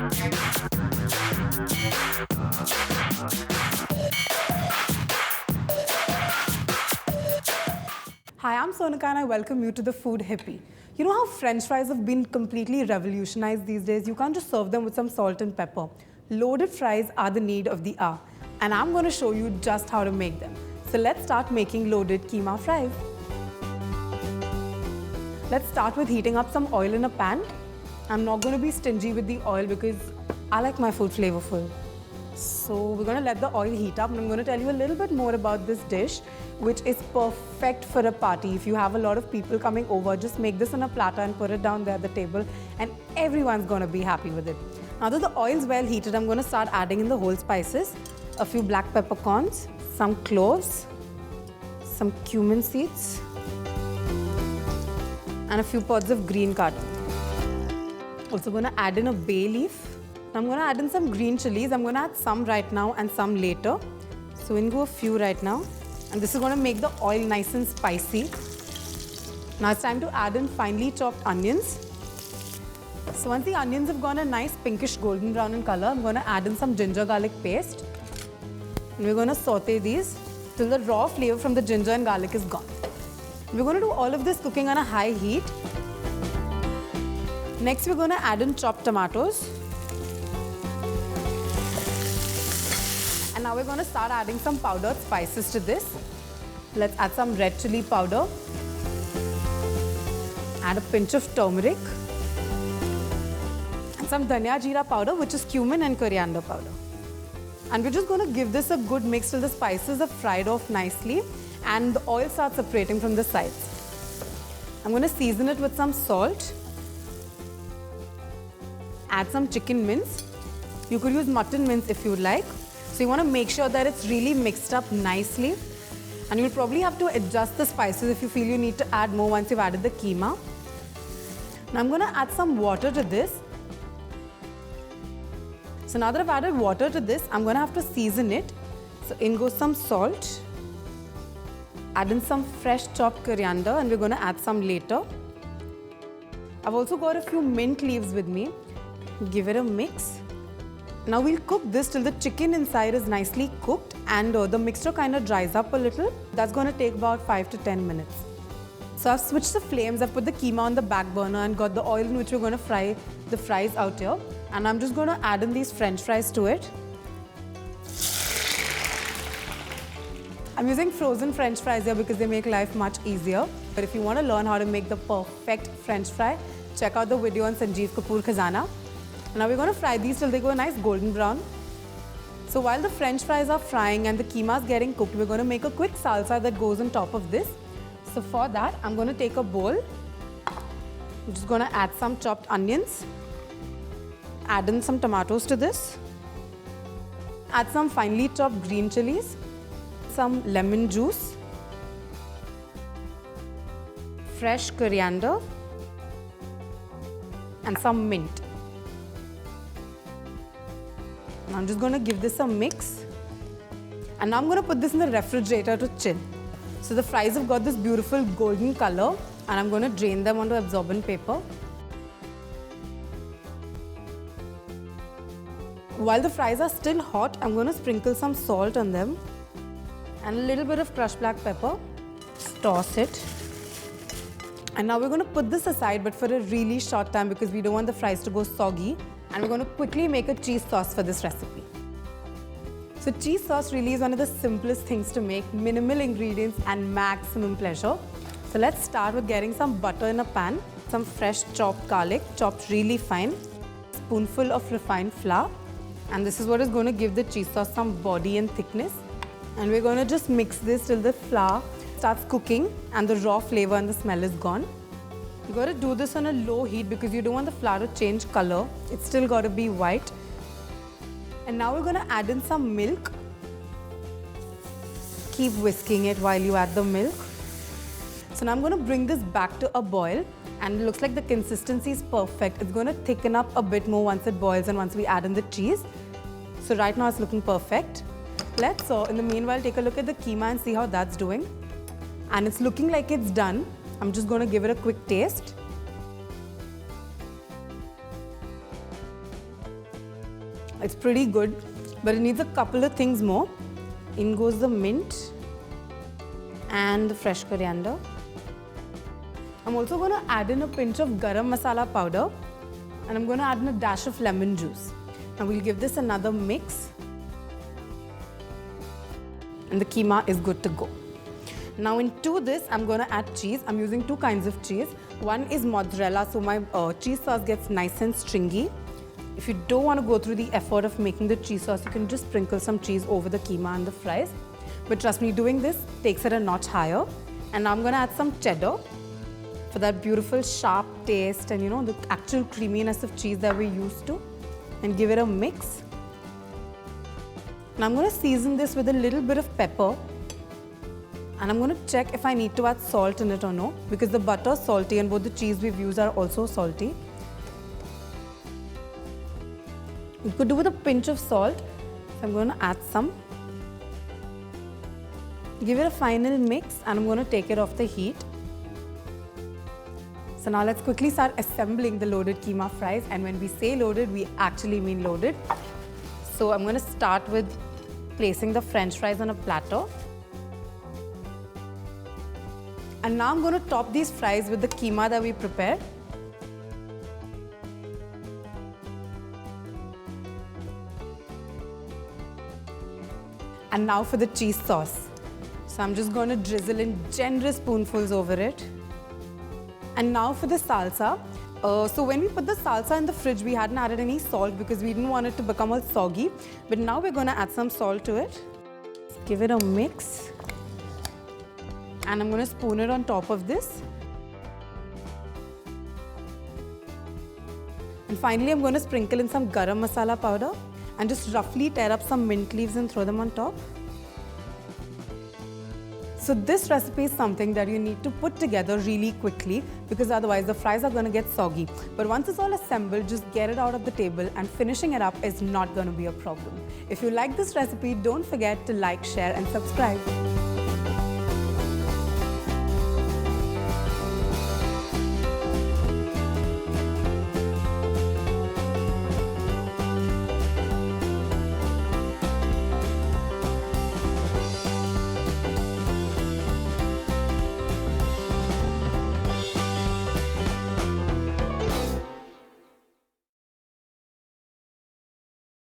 Hi, I'm Sonika and I welcome you to the Food Hippie. You know how French fries have been completely revolutionized these days? You can't just serve them with some salt and pepper. Loaded fries are the need of the hour, and I'm going to show you just how to make them. So let's start making loaded keema fries. Let's start with heating up some oil in a pan. I'm not going to be stingy with the oil because I like my food flavorful. So we're going to let the oil heat up, and I'm going to tell you a little bit more about this dish, which is perfect for a party. If you have a lot of people coming over, just make this on a platter and put it down there at the table, and everyone's going to be happy with it. Now that the oil's well heated, I'm going to start adding in the whole spices, a few black peppercorns, some cloves, some cumin seeds, and a few pods of green cardamom. Also going to add in a bay leaf. I'm going to add in some green chillies. I'm going to add some right now and some later. So we'll go a few right now. And this is going to make the oil nice and spicy. Now it's time to add in finely chopped onions. So once the onions have gone a nice pinkish golden brown in color, I'm going to add in some ginger garlic paste. And we're going to saute these till the raw flavor from the ginger and garlic is gone. We're going to do all of this cooking on a high heat. Next, we're going to add in chopped tomatoes. And now we're going to start adding some powdered spices to this. Let's add some red chili powder. Add a pinch of turmeric. And some dhania jeera powder, which is cumin and coriander powder. And we're just going to give this a good mix till the spices are fried off nicely and the oil starts separating from the sides. I'm going to season it with some salt. Add some chicken mince. You could use mutton mince if you'd like. So you want to make sure that it's really mixed up nicely. And you'll probably have to adjust the spices if you feel you need to add more once you've added the keema. Now I'm going to add some water to this. So now that I've added water to this, I'm going to have to season it. So in goes some salt. Add in some fresh chopped coriander, and we're going to add some later. I've also got a few mint leaves with me. Give it a mix. Now we'll cook this till the chicken inside is nicely cooked and the mixture kind of dries up a little. That's going to take about 5 to 10 minutes. So I've switched the flames. I've put the keema on the back burner and got the oil in which we're going to fry the fries out here. And I'm just going to add in these French fries to it. I'm using frozen French fries here because they make life much easier. But if you want to learn how to make the perfect French fry, check out the video on Sanjeev Kapoor Khazana. Now we're going to fry these till they go a nice golden brown. So while the French fries are frying and the keema is getting cooked, we're going to make a quick salsa that goes on top of this. So for that, I'm going to take a bowl. I'm just going to add some chopped onions. Add in some tomatoes to this. Add some finely chopped green chilies. Some lemon juice. Fresh coriander. And some mint. Now I'm just going to give this a mix. And now I'm going to put this in the refrigerator to chill. So the fries have got this beautiful golden color, and I'm going to drain them onto absorbent paper. While the fries are still hot, I'm going to sprinkle some salt on them and a little bit of crushed black pepper. Just toss it. And now we're going to put this aside, but for a really short time because we don't want the fries to go soggy. And we're going to quickly make a cheese sauce for this recipe. So cheese sauce really is one of the simplest things to make, minimal ingredients and maximum pleasure. So let's start with getting some butter in a pan, some fresh chopped garlic, chopped really fine, a spoonful of refined flour. And this is what is going to give the cheese sauce some body and thickness. And we're going to just mix this till the flour starts cooking and the raw flavor and the smell is gone. You got to do this on a low heat because you don't want the flour to change color. It's still got to be white. And now we're going to add in some milk. Keep whisking it while you add the milk. So now I'm going to bring this back to a boil, and it looks like the consistency is perfect. It's going to thicken up a bit more once it boils and once we add in the cheese. So right now it's looking perfect. Let's, in the meanwhile, take a look at the keema and see how that's doing. And it's looking like it's done. I'm just going to give it a quick taste. It's pretty good, but it needs a couple of things more. In goes the mint and the fresh coriander. I'm also going to add in a pinch of garam masala powder, and I'm going to add in a dash of lemon juice. Now we'll give this another mix, and the keema is good to go. Now into this, I'm going to add cheese. I'm using two kinds of cheese. One is mozzarella, so my cheese sauce gets nice and stringy. If you don't want to go through the effort of making the cheese sauce, you can just sprinkle some cheese over the keema and the fries. But trust me, doing this takes it a notch higher. And now I'm going to add some cheddar for that beautiful sharp taste and the actual creaminess of cheese that we're used to. And give it a mix. Now I'm going to season this with a little bit of pepper. And I'm going to check if I need to add salt in it or no, because the butter is salty and both the cheese we've used are also salty. You could do with a pinch of salt, so I'm going to add some. Give it a final mix, and I'm going to take it off the heat. So now let's quickly start assembling the loaded keema fries, and when we say loaded, we actually mean loaded. So I'm going to start with placing the French fries on a platter. And now I'm going to top these fries with the keema that we prepared. And now for the cheese sauce. So I'm just going to drizzle in generous spoonfuls over it. And now for the salsa. So when we put the salsa in the fridge, we hadn't added any salt because we didn't want it to become all soggy. But now we're going to add some salt to it. Give it a mix. And I'm going to spoon it on top of this. And finally, I'm going to sprinkle in some garam masala powder and just roughly tear up some mint leaves and throw them on top. So this recipe is something that you need to put together really quickly because otherwise the fries are going to get soggy. But once it's all assembled, just get it out of the table and finishing it up is not going to be a problem. If you like this recipe, don't forget to like, share and subscribe.